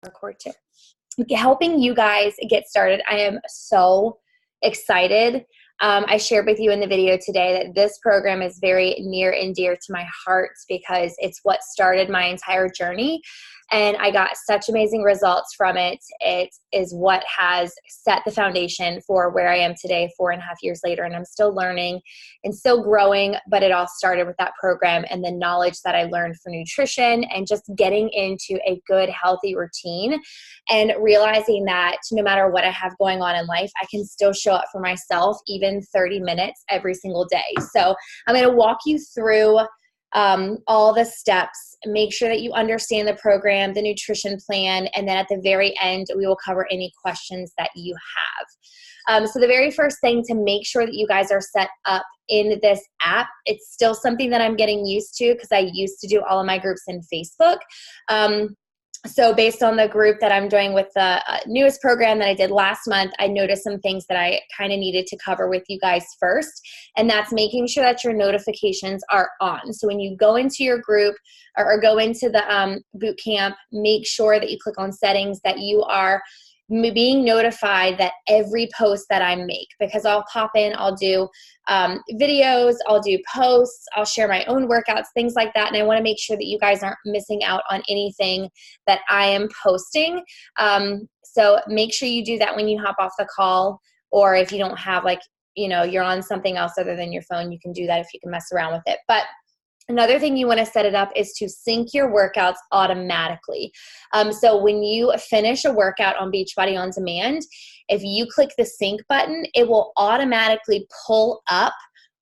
Record too. Helping you guys get started. I am so excited. I shared with you in the video today that this program is very near and dear to my heart because it's what started my entire journey. And I got such amazing results from it. It is what has set the foundation for where I am today, 4.5 years later. And I'm still learning and still growing, but it all started with that program and the knowledge that I learned for nutrition and just getting into a good, healthy routine and realizing that no matter what I have going on in life, I can still show up for myself even 30 minutes every single day. So I'm going to walk you through all the steps, make sure that you understand the program, the nutrition plan, and then at the very end, we will cover any questions that you have. So the very first thing to make sure that you guys are set up in this app, it's still something that I'm getting used to because I used to do all of my groups in Facebook. So based on the group that I'm doing with the newest program that I did last month, I noticed some things that I kind of needed to cover with you guys first, and that's making sure that your notifications are on. So when you go into your group or go into the boot camp, make sure that you click on settings, that you are being notified that every post that I make, because I'll pop in, I'll do videos, I'll do posts, I'll share my own workouts, things like that. And I want to make sure that you guys aren't missing out on anything that I am posting. So make sure you do that when you hop off the call, or if you don't have you're on something else other than your phone, you can do that if you can mess around with it. But another thing you want to set it up is to sync your workouts automatically. So when you finish a workout on Beachbody On Demand, if you click the sync button, it will automatically pull up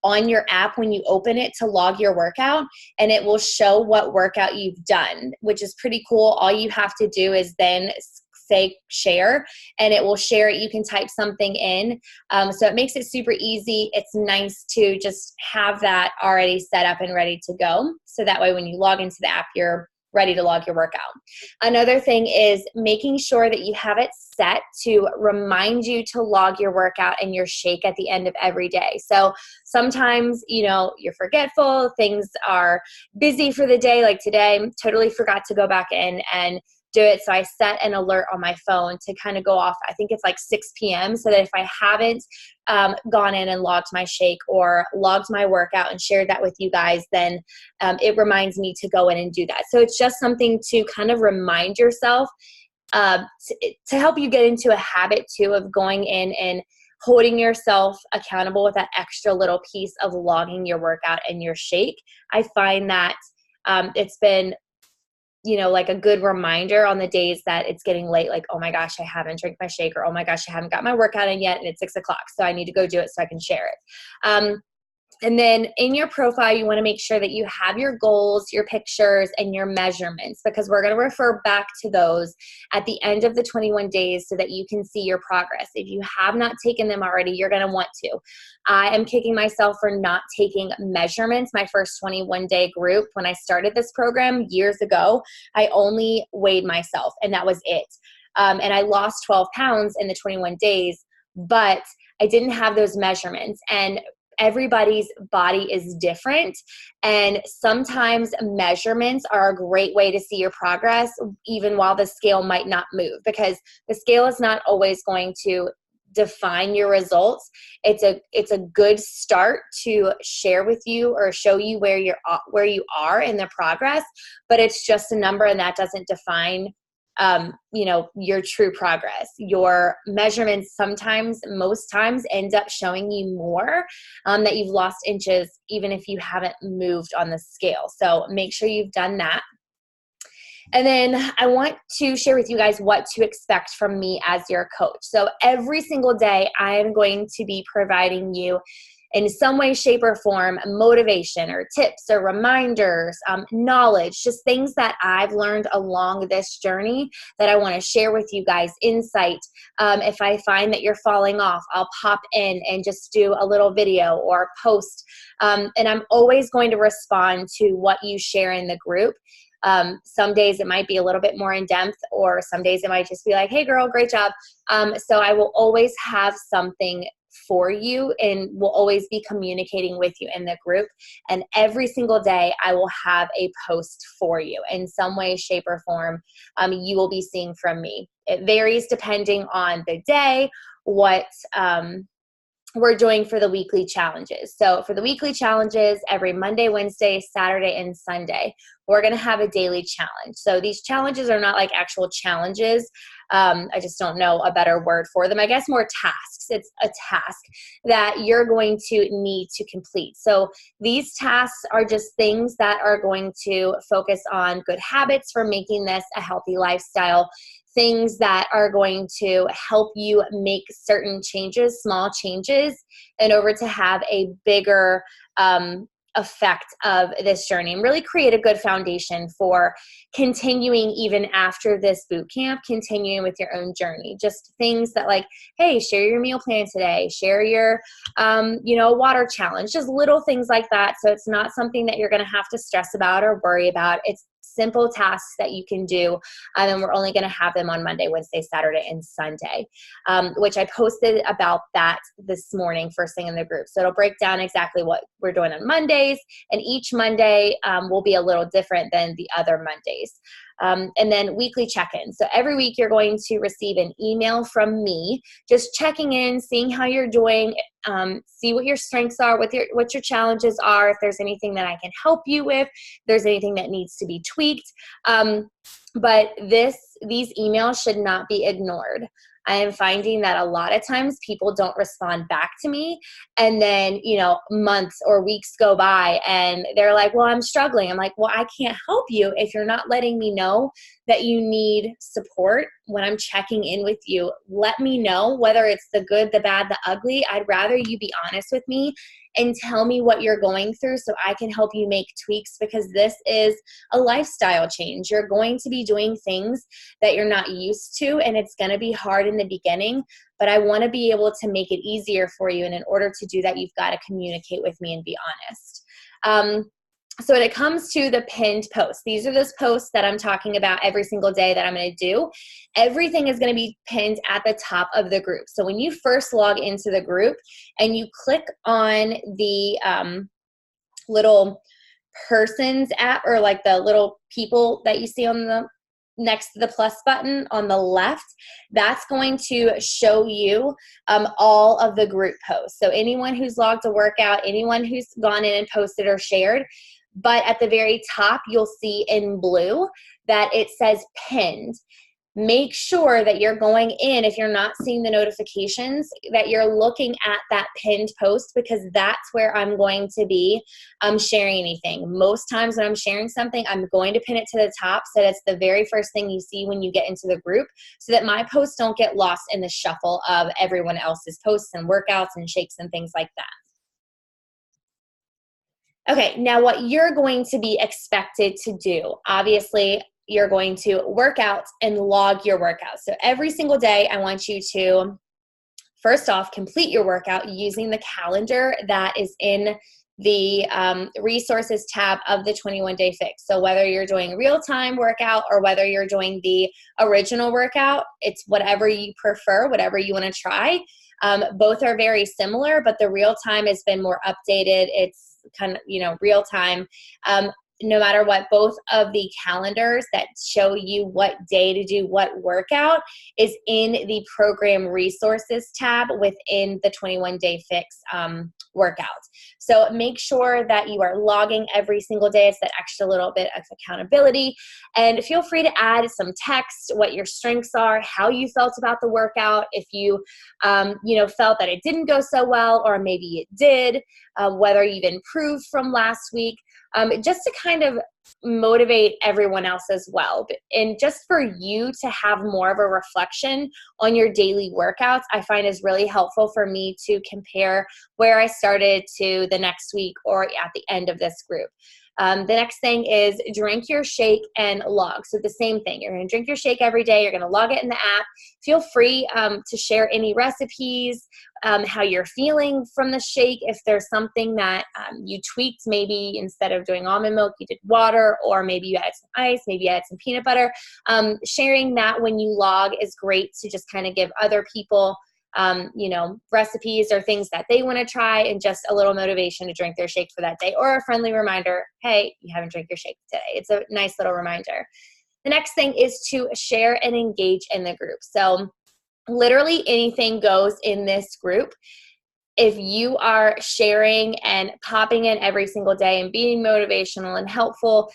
on your app when you open it to log your workout, and it will show what workout you've done, which is pretty cool. All you have to do is then say share, and it will share it. You can type something in. So it makes it super easy. It's nice to just have that already set up and ready to go. So that way when you log into the app, you're ready to log your workout. Another thing is making sure that you have it set to remind you to log your workout and your shake at the end of every day. So sometimes, you're forgetful, things are busy for the day, like today, totally forgot to go back in and do it. So I set an alert on my phone to kind of go off. I think it's like 6 p.m. so that if I haven't gone in and logged my shake or logged my workout and shared that with you guys, then it reminds me to go in and do that. So it's just something to kind of remind yourself to help you get into a habit too of going in and holding yourself accountable with that extra little piece of logging your workout and your shake. I find that it's been like a good reminder on the days that it's getting late, like, oh my gosh, I haven't drank my shake, or oh my gosh, I haven't got my workout in yet and it's 6 o'clock. So I need to go do it so I can share it. And then in your profile, you want to make sure that you have your goals, your pictures, and your measurements, because we're going to refer back to those at the end of the 21 days so that you can see your progress. If you have not taken them already, you're going to want to. I am kicking myself for not taking measurements. My first 21-day group, when I started this program years ago, I only weighed myself, and that was it. And I lost 12 pounds in the 21 days, but I didn't have those measurements. And everybody's body is different, and sometimes measurements are a great way to see your progress even while the scale might not move, because the scale is not always going to define your results. It's a good start to share with you or show you where you are in the progress, but it's just a number, and that doesn't define your true progress. Your measurements most times end up showing you more that you've lost inches, even if you haven't moved on the scale. So make sure you've done that. And then I want to share with you guys what to expect from me as your coach. So every single day, I am going to be providing you in some way, shape, or form, motivation or tips or reminders, knowledge, just things that I've learned along this journey that I want to share with you guys, insight. If I find that you're falling off, I'll pop in and just do a little video or post. And I'm always going to respond to what you share in the group. Some days it might be a little bit more in depth, or some days it might just be like, hey girl, great job. So I will always have something for you and will always be communicating with you in the group. And every single day I will have a post for you in some way, shape, or form. You will be seeing from me. It varies depending on the day, what we're doing for the weekly challenges. So for the weekly challenges, every Monday, Wednesday, Saturday, and Sunday, we're going to have a daily challenge. So these challenges are not like actual challenges. I just don't know a better word for them. I guess more tasks. It's a task that you're going to need to complete. So these tasks are just things that are going to focus on good habits for making this a healthy lifestyle, things that are going to help you make certain changes, small changes, in order to have a bigger effect of this journey and really create a good foundation for continuing even after this boot camp, continuing with your own journey. Just things that like, hey, share your meal plan today, share your, water challenge, just little things like that. So it's not something that you're going to have to stress about or worry about. It's simple tasks that you can do. And we're only going to have them on Monday, Wednesday, Saturday, and Sunday, which I posted about that this morning, first thing in the group. So it'll break down exactly what we're doing on Mondays. And each Monday will be a little different than the other Mondays. And then weekly check-ins. So every week you're going to receive an email from me, just checking in, seeing how you're doing, see what your strengths are, what your challenges are, if there's anything that I can help you with, if there's anything that needs to be tweaked. But these emails should not be ignored. I am finding that a lot of times people don't respond back to me, and then, months or weeks go by and they're like, well, I'm struggling. I'm like, well, I can't help you if you're not letting me know that you need support when I'm checking in with you. Let me know, whether it's the good, the bad, the ugly. I'd rather you be honest with me and tell me what you're going through so I can help you make tweaks, because this is a lifestyle change. You're going to be doing things that you're not used to, and it's going to be hard in the beginning, but I want to be able to make it easier for you. And in order to do that, you've got to communicate with me and be honest. So when it comes to the pinned posts, these are those posts that I'm talking about every single day that I'm going to do. Everything is going to be pinned at the top of the group. So when you first log into the group and you click on the little persons app, or like the little people that you see on the next to the plus button on the left, that's going to show you all of the group posts. So anyone who's logged a workout, anyone who's gone in and posted or shared. But at the very top, you'll see in blue that it says pinned. Make sure that you're going in, if you're not seeing the notifications, that you're looking at that pinned post, because that's where I'm going to be sharing anything. Most times when I'm sharing something, I'm going to pin it to the top so that it's the very first thing you see when you get into the group, so that my posts don't get lost in the shuffle of everyone else's posts and workouts and shakes and things like that. Okay, now what you're going to be expected to do, obviously, you're going to work out and log your workouts. So every single day, I want you to, first off, complete your workout using the calendar that is in the resources tab of the 21-day fix. So whether you're doing real-time workout or whether you're doing the original workout, it's whatever you prefer, whatever you want to try. Both are very similar, but the real-time has been more updated. It's kind of, real time. No matter what, both of the calendars that show you what day to do what workout is in the program resources tab within the 21-day fix workout. So make sure that you are logging every single day. It's that extra little bit of accountability. And feel free to add some text, what your strengths are, how you felt about the workout, if you, felt that it didn't go so well, or maybe it did, whether you've improved from last week. Just to kind of motivate everyone else as well. And just for you to have more of a reflection on your daily workouts, I find is really helpful for me to compare where I started to the next week or at the end of this group. The next thing is drink your shake and log. So the same thing, you're going to drink your shake every day. You're going to log it in the app. Feel free to share any recipes, how you're feeling from the shake. If there's something that you tweaked, maybe instead of doing almond milk, you did water, or maybe you added some ice, maybe you added some peanut butter. Sharing that when you log is great to just kind of give other people recipes or things that they want to try, and just a little motivation to drink their shake for that day, or a friendly reminder, hey, you haven't drank your shake today. It's a nice little reminder. The next thing is to share and engage in the group. So literally anything goes in this group. If you are sharing and popping in every single day and being motivational and helpful,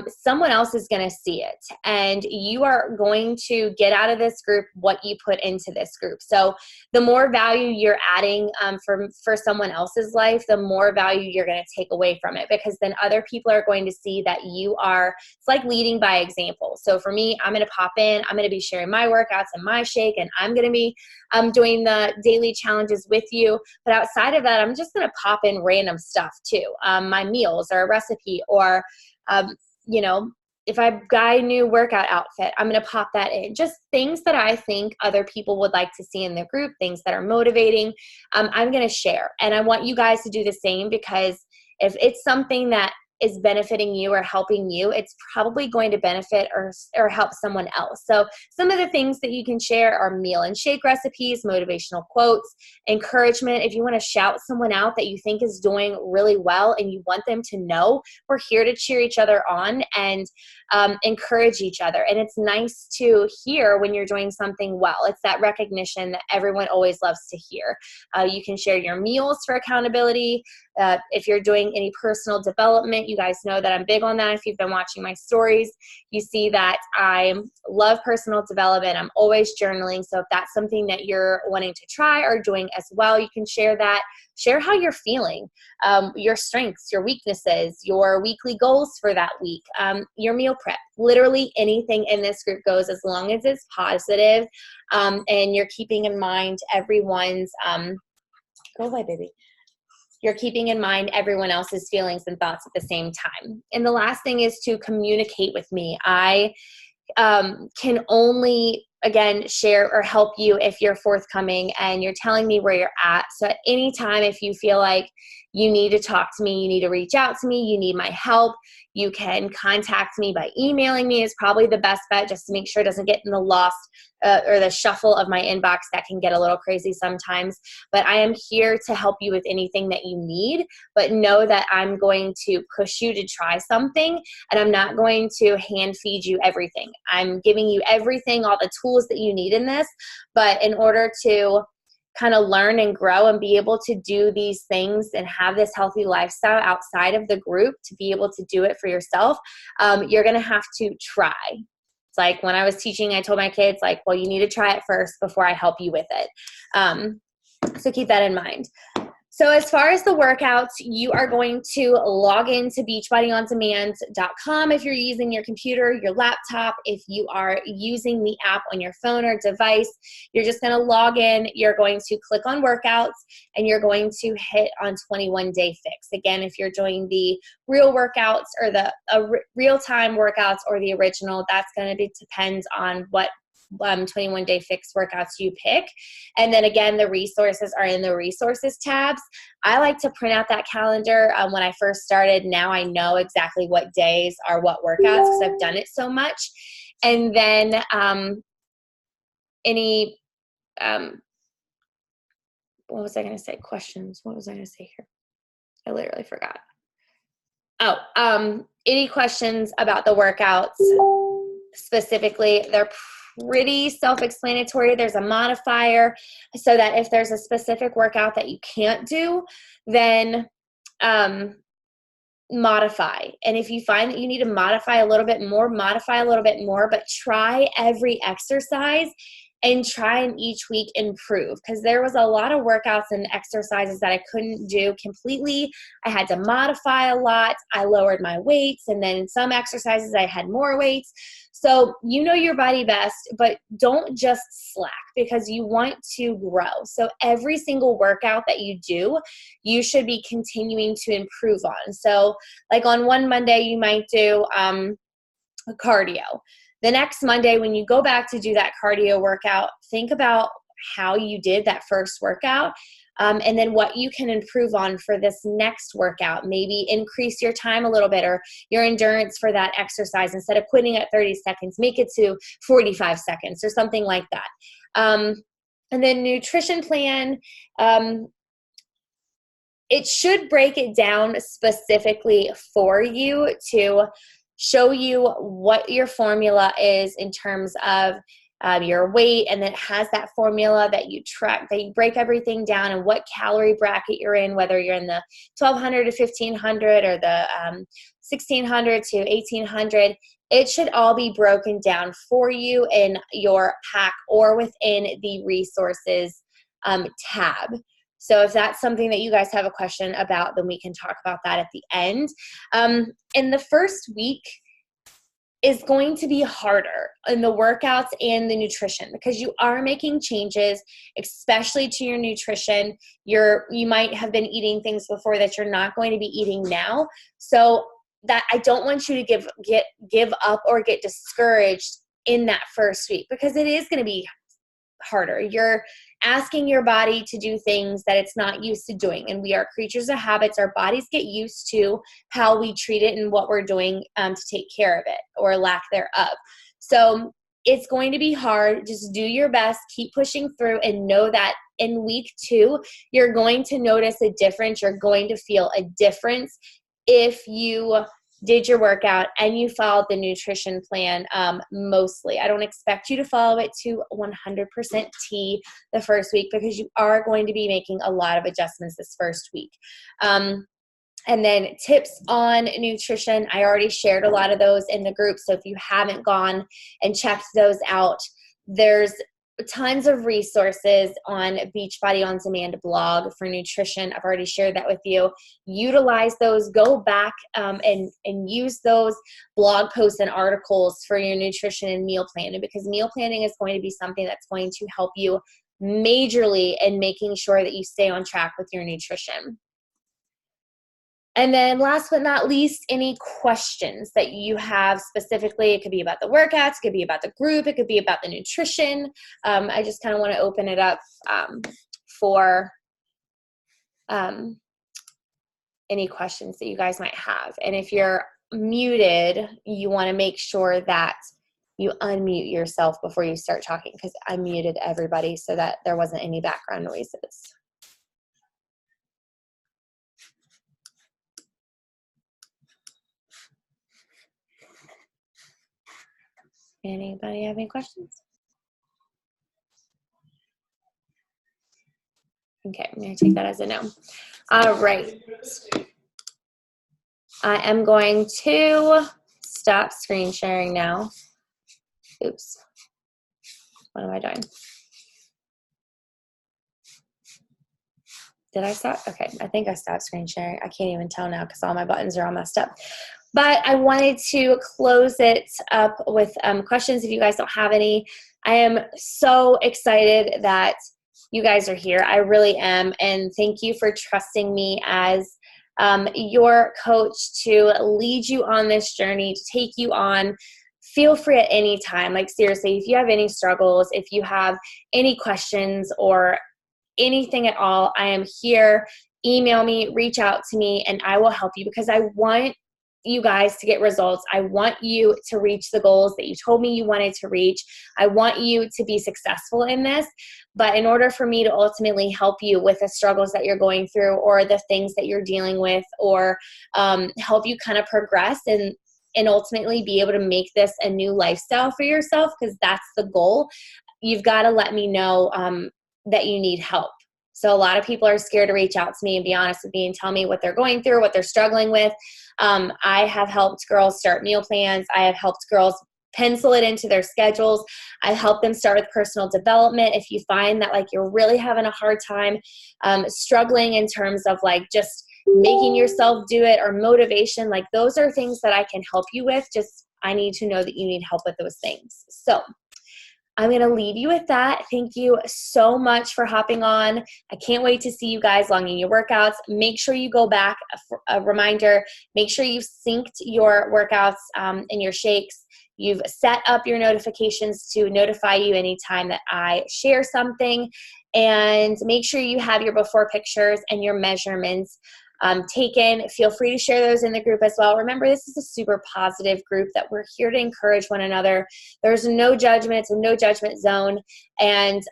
someone else is going to see it. And you are going to get out of this group what you put into this group. So the more value you're adding for someone else's life, the more value you're going to take away from it, because then other people are going to see that it's like leading by example. So for me, I'm going to pop in, I'm going to be sharing my workouts and my shake, and I'm going to be doing the daily challenges with you. But outside of that, I'm just going to pop in random stuff too. My meals or a recipe, or, if I've got a new workout outfit, I'm going to pop that in. Just things that I think other people would like to see in the group, things that are motivating, I'm going to share. And I want you guys to do the same, because if it's something that is benefiting you or helping you, it's probably going to benefit or help someone else. So some of the things that you can share are meal and shake recipes, motivational quotes, encouragement. If you want to shout someone out that you think is doing really well and you want them to know, we're here to cheer each other on and encourage each other. And it's nice to hear when you're doing something well. It's that recognition that everyone always loves to hear. You can share your meals for accountability. If you're doing any personal development, you guys know that I'm big on that. If you've been watching my stories, you see that I love personal development. I'm always journaling. So if that's something that you're wanting to try or doing as well, you can share that. Share how you're feeling, your strengths, your weaknesses, your weekly goals for that week, your meal prep. Literally anything in this group goes, as long as it's positive, and you're keeping in mind everyone's go away, baby. You're keeping in mind everyone else's feelings and thoughts at the same time. And the last thing is to communicate with me. I can only, again, share or help you if you're forthcoming and you're telling me where you're at. So at any time, if you feel like you need to talk to me, you need to reach out to me, you need my help, you can contact me by emailing me is probably the best bet, just to make sure it doesn't get in the lost or the shuffle of my inbox. That can get a little crazy sometimes. But I am here to help you with anything that you need. But know that I'm going to push you to try something, and I'm not going to hand feed you everything. I'm giving you everything, all the tools that you need in this. But in order to kind of learn and grow and be able to do these things and have this healthy lifestyle outside of the group, to be able to do it for yourself, you're going to have to try. It's like when I was teaching, I told my kids, like, well, you need to try it first before I help you with it. So keep that in mind. So as far as the workouts, you are going to log into beachbodyondemand.com if you're using your computer, your laptop. If you are using the app on your phone or device, you're just going to log in. You're going to click on workouts, and you're going to hit on 21-day fix. Again, if you're doing the real workouts or the real-time workouts or the original, that's going to depend on what 21-day fix workouts you pick. And then again, the resources are in the resources tabs. I like to print out that calendar. When I first started, now I know exactly what days are what workouts because I've done it so much. And then what was I going to say? Questions. What was I going to say here? I literally forgot. Any questions about the workouts specifically? They're pretty self-explanatory. There's a modifier so that if there's a specific workout that you can't do, then modify. And if you find that you need to modify a little bit more, but try every exercise and try and each week improve, because there was a lot of workouts and exercises that I couldn't do completely. I had to modify a lot. I lowered my weights, and then in some exercises I had more weights. So you know your body best, but don't just slack, because you want to grow. So every single workout that you do, you should be continuing to improve on. So like on one Monday, you might do cardio. The next Monday, when you go back to do that cardio workout, think about how you did that first workout, and then what you can improve on for this next workout. Maybe increase your time a little bit, or your endurance for that exercise. Instead of quitting at 30 seconds, make it to 45 seconds or something like that. And then nutrition plan, it should break it down specifically for you to show you what your formula is in terms of your weight, and then it has that formula that you track, that you break everything down and what calorie bracket you're in, whether you're in the 1200 to 1500 or the 1600 to 1800. It should all be broken down for you in your pack or within the resources tab. So if that's something that you guys have a question about, then we can talk about that at the end. In the first week is going to be harder in the workouts and the nutrition because you are making changes, especially to your nutrition. You might have been eating things before that you're not going to be eating now. So that I don't want you to give up or get discouraged in that first week, because it is going to be harder. You're asking your body to do things that it's not used to doing. And we are creatures of habits. Our bodies get used to how we treat it and what we're doing to take care of it or lack thereof. So it's going to be hard. Just do your best, keep pushing through, and know that in week 2, you're going to notice a difference. You're going to feel a difference if you did your workout and you followed the nutrition plan mostly. I don't expect you to follow it to 100% T the first week, because you are going to be making a lot of adjustments this first week. And then tips on nutrition, I already shared a lot of those in the group. So if you haven't gone and checked those out, there's tons of resources on Beachbody On Demand blog for nutrition. I've already shared that with you. Utilize those. Go back and use those blog posts and articles for your nutrition and meal planning, because meal planning is going to be something that's going to help you majorly in making sure that you stay on track with your nutrition. And then last but not least, any questions that you have specifically. It could be about the workouts, it could be about the group, it could be about the nutrition. I just kind of want to open it up for any questions that you guys might have. And if you're muted, you want to make sure that you unmute yourself before you start talking, because I muted everybody so that there wasn't any background noises. Anybody have any questions? Okay, I'm going to take that as a no. All right. I am going to stop screen sharing now. Oops. What am I doing? Did I stop? Okay, I think I stopped screen sharing. I can't even tell now because all my buttons are all messed up. But I wanted to close it up with questions if you guys don't have any. I am so excited that you guys are here. I really am. And thank you for trusting me as your coach to lead you on this journey, to take you on. Feel free at any time. Like seriously, if you have any struggles, if you have any questions or anything at all, I am here. Email me, reach out to me, and I will help you, because I want you guys to get results. I want you to reach the goals that you told me you wanted to reach. I want you to be successful in this. But in order for me to ultimately help you with the struggles that you're going through or the things that you're dealing with, or help you kind of progress and ultimately be able to make this a new lifestyle for yourself, because that's the goal, you've got to let me know that you need help. So a lot of people are scared to reach out to me and be honest with me and tell me what they're going through, what they're struggling with. I have helped girls start meal plans. I have helped girls pencil it into their schedules. I help them start with personal development. If you find that like you're really having a hard time struggling in terms of like just making yourself do it or motivation, like those are things that I can help you with. Just I need to know that you need help with those things. So I'm going to leave you with that. Thank you so much for hopping on. I can't wait to see you guys along in your workouts. Make sure you go back, a reminder, make sure you've synced your workouts and your shakes. You've set up your notifications to notify you anytime that I share something. And make sure you have your before pictures and your measurements. taken. Feel free to share those in the group as well. Remember, this is a super positive group that we're here to encourage one another. There's no judgment. It's a no judgment zone. And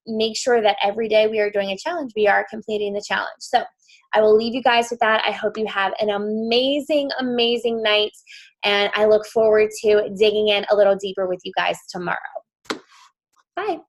make sure that every day we are doing a challenge, we are completing the challenge. So I will leave you guys with that. I hope you have an amazing, amazing night. And I look forward to digging in a little deeper with you guys tomorrow. Bye.